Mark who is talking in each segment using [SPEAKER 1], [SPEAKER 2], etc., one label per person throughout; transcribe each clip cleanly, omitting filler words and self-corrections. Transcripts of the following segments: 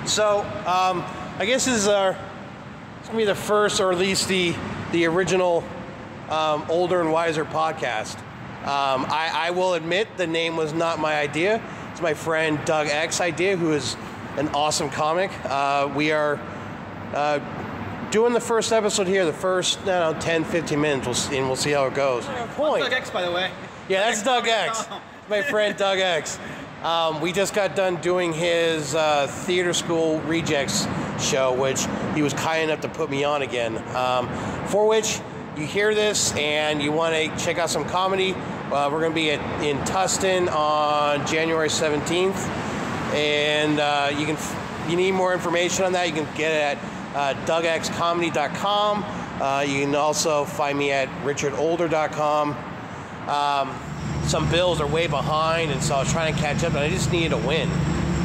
[SPEAKER 1] So, I guess this is it's gonna be the first, or at least the original Older and Wiser podcast. I will admit the name was not my idea. It's my friend Doug X idea, who is an awesome comic. We are doing the first episode here, the first, 10, 15 minutes, and we'll see how it goes.
[SPEAKER 2] Doug X, by the way.
[SPEAKER 1] Yeah, that's Doug X. My friend Doug X. We just got done doing his Theater School Rejects show, which he was kind enough to put me on again. For which, you hear this and you want to check out some comedy, we're going to be in Tustin on January 17th. And you need more information on that, you can get it at dougxcomedy.com. You can also find me at richardolder.com. Some bills are way behind, and so I was trying to catch up, and I just needed a win.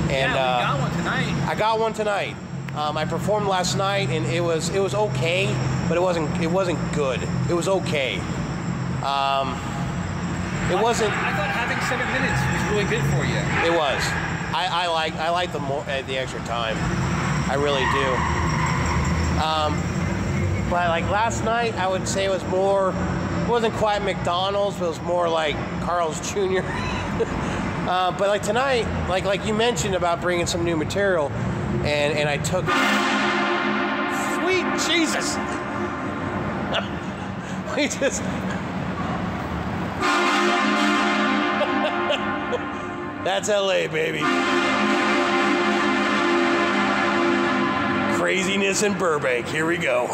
[SPEAKER 1] And
[SPEAKER 2] we got one tonight.
[SPEAKER 1] I got one tonight. I performed last night, and it was okay, but it wasn't good. It was okay. It wasn't.
[SPEAKER 2] I thought having 7 minutes was really good for you.
[SPEAKER 1] It was. I like the extra time. I really do. But like last night, I would say it was more. It wasn't quite McDonald's, but it was more like Carl's Jr. But like tonight, like you mentioned about bringing some new material, and I took. Sweet Jesus! We just. That's LA, baby. Craziness in Burbank. Here we go.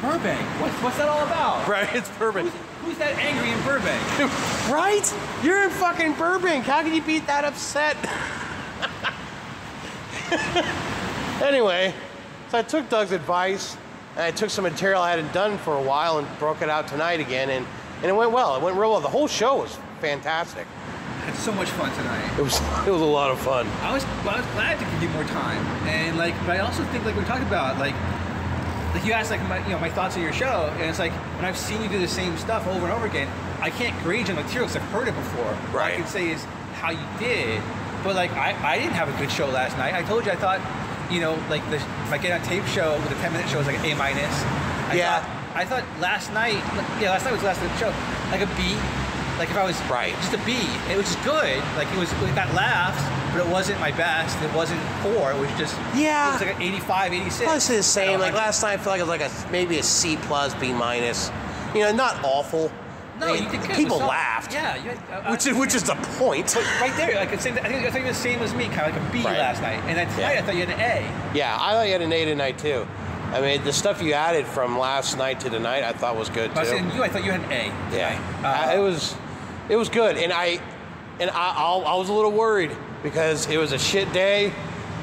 [SPEAKER 2] Burbank? What's that all about?
[SPEAKER 1] Right, it's Burbank.
[SPEAKER 2] Who's that angry in Burbank?
[SPEAKER 1] Right? You're in fucking Burbank. How can you be that upset? Anyway, so I took Doug's advice, and I took some material I hadn't done for a while and broke it out tonight again, and it went well. It went real well. The whole show was fantastic.
[SPEAKER 2] I had so much fun tonight.
[SPEAKER 1] It was a lot of fun.
[SPEAKER 2] I was glad to give you more time, and but I also think we talked about like you asked my thoughts on your show, and it's like when I've seen you do the same stuff over and over again, I can't gauge on the material because I've heard it before.
[SPEAKER 1] Right.
[SPEAKER 2] What I can say is how you did, but I didn't have a good show last night. I told you I thought my Get on Tape show with a 10-minute show was like an A-. I thought last night was the last night of the show, like a B. Like if I was just a B, it was just good. Like it got laughs, but it wasn't my best. It wasn't poor. It was just It was like an 85, 86.
[SPEAKER 1] Well, it's the same. Like last night, I feel like it was like maybe a C+, B-. Not awful.
[SPEAKER 2] No,
[SPEAKER 1] I mean,
[SPEAKER 2] you did good.
[SPEAKER 1] people laughed.
[SPEAKER 2] Yeah,
[SPEAKER 1] which is the point.
[SPEAKER 2] But right there, I thought you were the same as me, kind of like a B last night, and then tonight I thought you had an A. Yeah,
[SPEAKER 1] I thought you had an A tonight too. I mean, the stuff you added from last night to tonight, I thought was good too.
[SPEAKER 2] I thought you had an A.
[SPEAKER 1] Yeah, it was good, and I was a little worried because it was a shit day.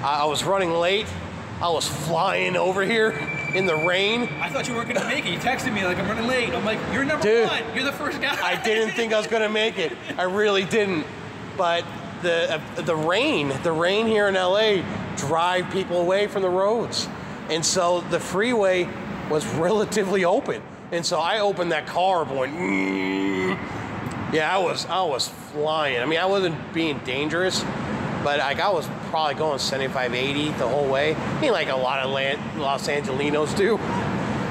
[SPEAKER 1] I was running late. I was flying over here in the rain.
[SPEAKER 2] I thought you weren't going to make it. You texted me like, I'm running late. I'm like, you're number one. You're the first guy.
[SPEAKER 1] I didn't think I was going to make it. I really didn't. But the rain here in LA drive people away from the roads. And so the freeway was relatively open. And so I opened that car going, Yeah, I was flying. I mean, I wasn't being dangerous, but I was probably going 75, 80 the whole way. I mean, like a lot of Los Angelinos do.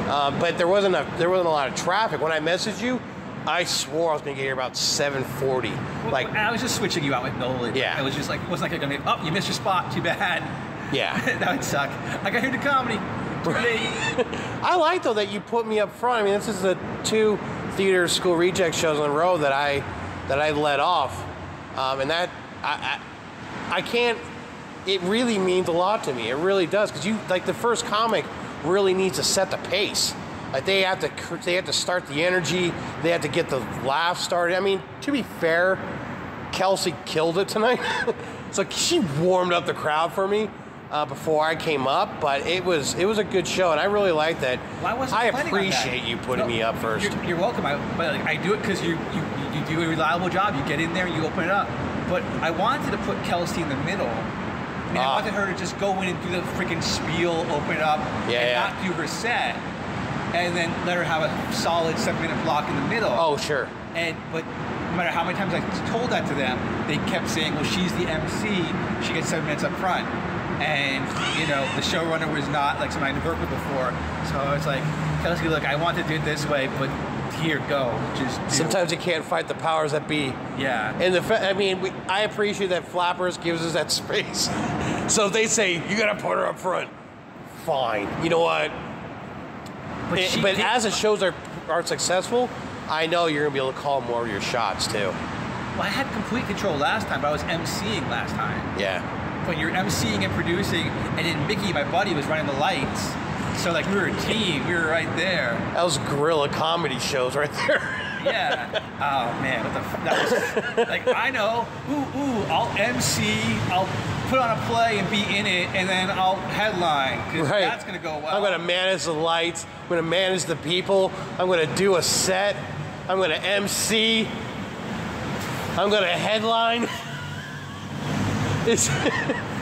[SPEAKER 1] But there wasn't a lot of traffic. When I messaged you, I swore I was going to get here about 7:40.
[SPEAKER 2] Like I was just switching you out with Nolan.
[SPEAKER 1] Yeah.
[SPEAKER 2] It was just like, it wasn't like going to be, oh, you missed your spot. Too bad.
[SPEAKER 1] Yeah.
[SPEAKER 2] That would suck. I got here to comedy.
[SPEAKER 1] I like, though, that you put me up front. I mean, this is the 2 Theater School Reject shows in a row that I let off. And that, I can't, it really means a lot to me. It really does. Because the first comic really needs to set the pace. Like they have to start the energy. They have to get the laugh started. I mean, to be fair, Kelsey killed it tonight. So she warmed up the crowd for me before I came up, but it was a good show, and I really like that.
[SPEAKER 2] Well,
[SPEAKER 1] I appreciate you putting me up first.
[SPEAKER 2] You're welcome. I do it because you do a reliable job. You get in there and you open it up. But I wanted to put Kelsey in the middle. I wanted her to just go in and do the freaking spiel, open it up, and not do her set. and then let her have a solid 7-minute block in the middle.
[SPEAKER 1] Oh, sure.
[SPEAKER 2] But no matter how many times I told that to them, they kept saying, well, she's the MC, she gets 7 minutes up front. And, the showrunner was not like somebody I'd worked with before. So it's like, Kelsey, look, I want to do it this way, but here, go. Just do.
[SPEAKER 1] Sometimes you can't fight the powers that be.
[SPEAKER 2] Yeah.
[SPEAKER 1] And I appreciate that Flappers gives us that space. So if they say, you got to put her up front, fine. You know what? But as the shows are successful, I know you're going to be able to call more of your shots, too.
[SPEAKER 2] Well, I had complete control last time, but I was emceeing last time.
[SPEAKER 1] Yeah.
[SPEAKER 2] When you're emceeing and producing, and then Mickey, my buddy, was running the lights. So, like, we were a team. We were right there.
[SPEAKER 1] That was guerrilla comedy shows right there.
[SPEAKER 2] Yeah. Oh, man. That was, like, I know. I'll MC. I'll put on a play and be in it, and then I'll headline, because that's going to go well.
[SPEAKER 1] I'm going to manage the lights. I'm going to manage the people. I'm going to do a set. I'm going to MC. I'm going to headline.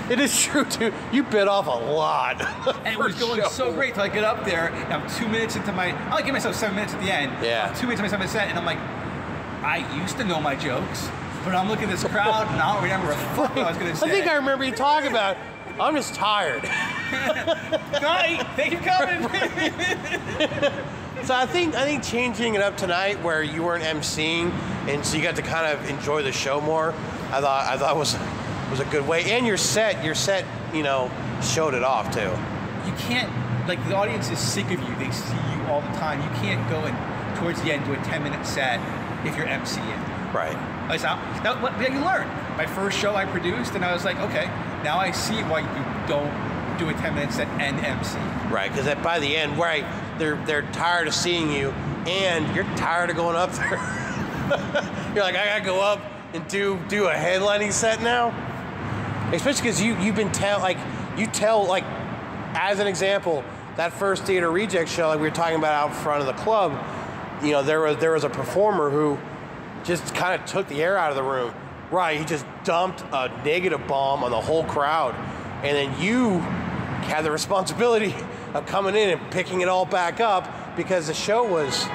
[SPEAKER 1] It is true, too. You bit off a lot.
[SPEAKER 2] And it was going so great till I get up there, and I'm 2 minutes into I'll give myself 7 minutes at the end.
[SPEAKER 1] Yeah.
[SPEAKER 2] I'm 2 minutes into my 7-minute set, and I'm like, I used to know my jokes, but I'm looking at this crowd, and I don't remember a fuck what I was going to say.
[SPEAKER 1] I think I remember you talking about, I'm just tired.
[SPEAKER 2] Night! Thank you for coming!
[SPEAKER 1] So I think changing it up tonight, where you weren't emceeing, and so you got to kind of enjoy the show more, I thought was a good way. And your set, showed it off too.
[SPEAKER 2] You can't, like, the audience is sick of you. They see you all the time. You can't go and towards the end do a 10-minute set if you're emceeing.
[SPEAKER 1] Right.
[SPEAKER 2] You learn. My first show I produced, and I was like, okay, now I see why you don't do a 10-minute set and MC.
[SPEAKER 1] Right, because by the end, right, they're tired of seeing you, and you're tired of going up there. You're like, I gotta go up and do a headlining set now. Especially because you've been as an example, that first Theater Reject show, like we were talking about out front of the club, there was a performer who just kind of took the air out of the room. Right, he just dumped a negative bomb on the whole crowd, and then you had the responsibility of coming in and picking it all back up, because the show was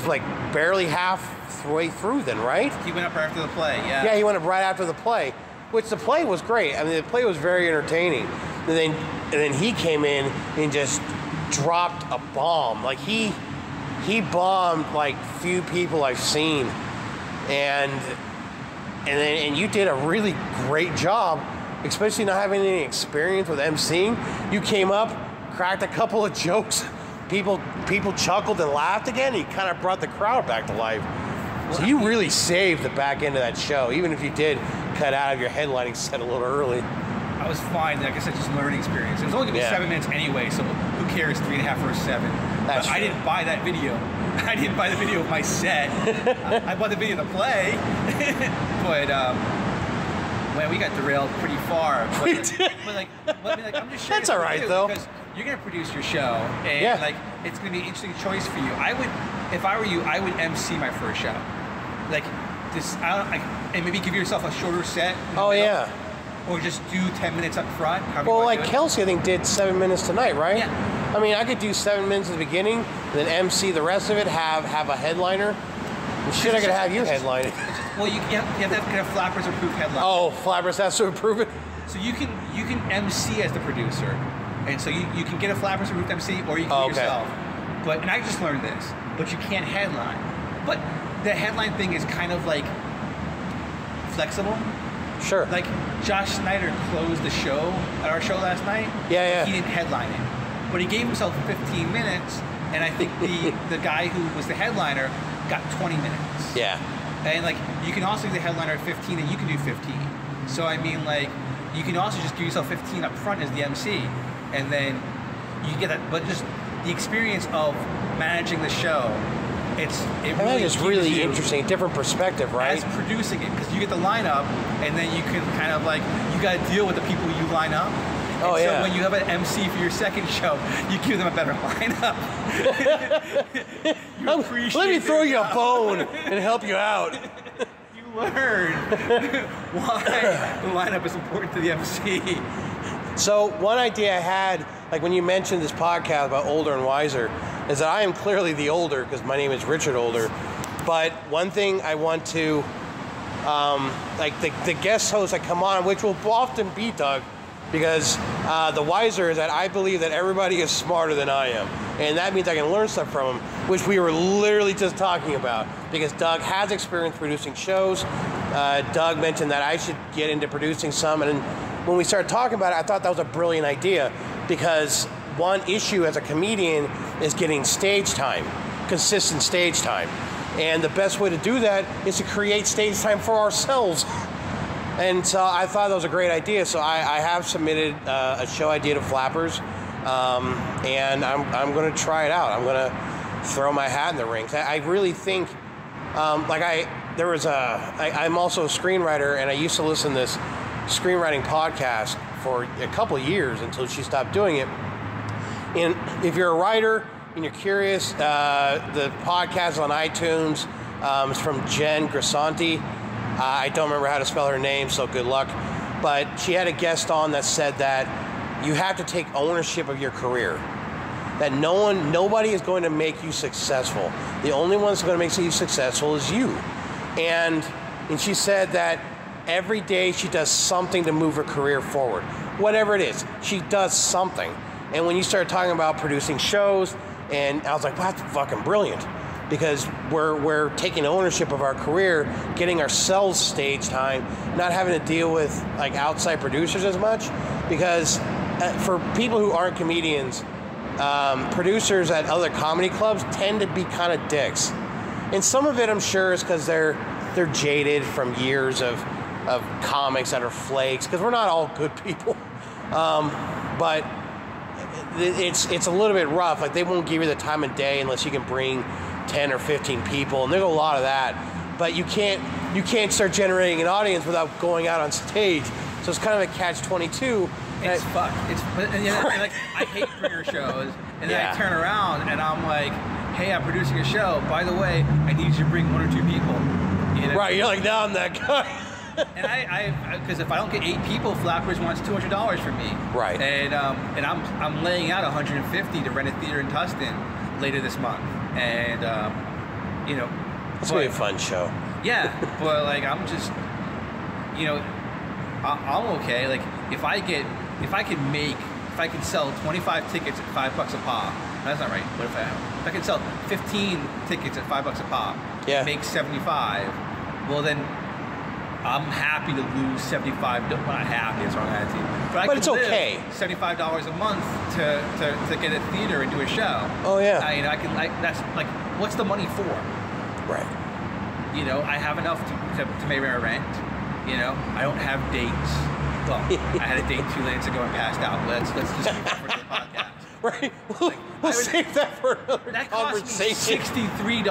[SPEAKER 1] like barely halfway through then, right?
[SPEAKER 2] He went up right after the play, yeah.
[SPEAKER 1] Yeah, he went up right after the play, which the play was great. I mean, the play was very entertaining. And then he came in and just dropped a bomb. Like he bombed like few people I've seen, and you did a really great job, especially not having any experience with emceeing. You came up, cracked a couple of jokes, people chuckled and laughed again. And you kind of brought the crowd back to life. So you really saved the back end of that show, even if you did cut out of your headlining set a little early.
[SPEAKER 2] I was fine. Like I said, just a learning experience. It was only going to be 7 minutes anyway, so who cares? 3.5 or 7.
[SPEAKER 1] That's true.
[SPEAKER 2] I didn't buy that video. I didn't buy the video of my set. I bought the video of the play. But man, we got derailed pretty far. But I'm just sharing.
[SPEAKER 1] That's all right though.
[SPEAKER 2] Because you're going to produce your show, and like it's going to be an interesting choice for you. If I were you, I would MC my first show. Like this, and maybe give yourself a shorter set.
[SPEAKER 1] Oh yeah.
[SPEAKER 2] Or just do 10 minutes up front.
[SPEAKER 1] Well, like Kelsey, I think did 7 minutes tonight, right?
[SPEAKER 2] Yeah.
[SPEAKER 1] I mean, I could do 7 minutes at the beginning, and then MC the rest of it. Have a headliner. And shit, I could have you headline it.
[SPEAKER 2] Well, you have to have Flappers approved headliner.
[SPEAKER 1] Oh, Flappers has to approve it.
[SPEAKER 2] So you can MC as the producer, and so you can get a Flappers approved MC, or you can do it yourself. And I just learned this, but you can't headline. But the headline thing is kind of like flexible.
[SPEAKER 1] Sure.
[SPEAKER 2] Like Josh Snyder closed the show at our show last night.
[SPEAKER 1] Yeah.
[SPEAKER 2] He didn't headline it, but he gave himself 15 minutes, and I think the guy who was the headliner got 20 minutes.
[SPEAKER 1] Yeah.
[SPEAKER 2] And like you can also do the headliner at 15, and you can do 15. So I mean, like you can also just give yourself 15 up front as the MC, and then you get that. But just the experience of managing the show.
[SPEAKER 1] It's really interesting, different perspective, right?
[SPEAKER 2] As producing it, because you get the lineup, and then you can kind of like, you got to deal with the people you line up.
[SPEAKER 1] So
[SPEAKER 2] when you have an MC for your second show, you give them a better lineup.
[SPEAKER 1] Let me throw you a bone and help you out.
[SPEAKER 2] You learn why the lineup is important to the MC.
[SPEAKER 1] So one idea I had, like when you mentioned this podcast about Older and Wiser, is that I am clearly the older, because my name is Richard Older. But one thing I want to, like the guest hosts that come on, which will often be Doug, because the wiser is that I believe that everybody is smarter than I am. And that means I can learn stuff from them, which we were literally just talking about, because Doug has experience producing shows. Doug mentioned that I should get into producing some, and when we started talking about it, I thought that was a brilliant idea, because one issue as a comedian is getting stage time, consistent stage time. And the best way to do that is to create stage time for ourselves. And so I thought that was a great idea. So I have submitted a show idea to Flappers, and I'm going to try it out. I'm going to throw my hat in the ring. I really think, I'm also a screenwriter, and I used to listen to this screenwriting podcast for a couple of years until she stopped doing it. And if you're a writer and you're curious, the podcast is on iTunes. It's from Jen Grisanti. I don't remember how to spell her name, so good luck. But she had a guest on that said that you have to take ownership of your career. That nobody is going to make you successful. The only one that's going to make you successful is you. And she said that every day she does something to move her career forward. Whatever it is, she does something. And when you started talking about producing shows, and I was like, wow, that's fucking brilliant. Because we're taking ownership of our career, getting ourselves stage time, not having to deal with like outside producers as much. Because for people who aren't comedians, producers at other comedy clubs tend to be kind of dicks. And some of it, I'm sure, is because they're jaded from years of comics that are flakes, because we're not all good people. But it's a little bit rough. Like, they won't give you the time of day unless you can bring 10 or 15 people, and there's a lot of that. But you can't start generating an audience without going out on stage. So it's kind of a catch-22.
[SPEAKER 2] It's fucked. Like, I hate bringer shows, and then I turn around and I'm like, hey, I'm producing a show. By the way, I need you to bring 1 or 2 people. You know? Right,
[SPEAKER 1] you're like, now I'm that guy.
[SPEAKER 2] And because if I don't get 8 people, Flappers wants $200 from me.
[SPEAKER 1] Right.
[SPEAKER 2] And I'm laying out $150 to rent a theater in Tustin later this month. And
[SPEAKER 1] it's gonna be a fun show.
[SPEAKER 2] Yeah, but like I'm just, I'm okay. Like if I can sell 25 tickets at $5 a pop. That's not right. What if I can sell 15 tickets at $5 a pop?
[SPEAKER 1] Yeah.
[SPEAKER 2] Make 75. Well then, I'm happy to lose 75. Well, not happy. It's the wrong attitude. But
[SPEAKER 1] it's okay.
[SPEAKER 2] $75 a month to get a theater and do a show.
[SPEAKER 1] Oh yeah.
[SPEAKER 2] I can that's like, what's the money for?
[SPEAKER 1] Right.
[SPEAKER 2] I have enough to pay my rent. I don't have dates. Well, I had a date 2 minutes ago and passed out. Let's just leave that for the podcast.
[SPEAKER 1] Right. We'll save that for another
[SPEAKER 2] that
[SPEAKER 1] conversation.
[SPEAKER 2] Cost me $63.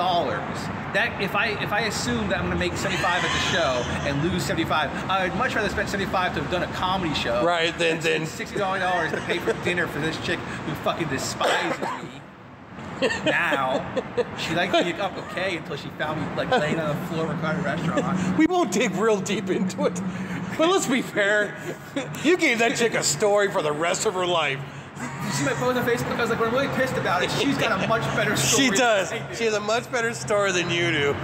[SPEAKER 2] That if I assume that I'm going to make 75 at the show and lose 75, I would much rather spend 75 to have done a comedy show.
[SPEAKER 1] Right. Than
[SPEAKER 2] $60 to pay for dinner for this chick who fucking despises me. Now, she liked me up okay until she found me like laying on the floor of a crowded restaurant.
[SPEAKER 1] We won't dig real deep into it, but let's be fair. You gave that chick a story for the rest of her life.
[SPEAKER 2] You see my post on Facebook? I was like, I'm really pissed about it. She's got a much better story.
[SPEAKER 1] She does. She has a much better story than you do.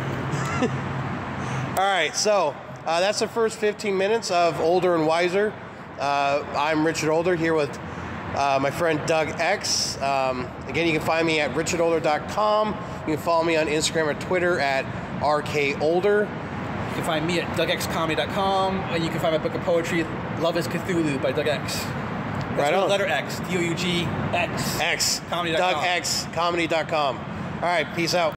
[SPEAKER 1] All right, so that's the first 15 minutes of Older and Wiser. I'm Richard Older here with my friend Doug X. Again, you can find me at richardolder.com. You can follow me on Instagram or Twitter at rkolder.
[SPEAKER 2] You can find me at dougxcomedy.com, and you can find my book of poetry, Love is Cthulhu by Doug X. That's
[SPEAKER 1] right on.
[SPEAKER 2] Letter X, DOUGX.
[SPEAKER 1] X.
[SPEAKER 2] Comedy.com.
[SPEAKER 1] DougXcomedy.com. All right, peace out.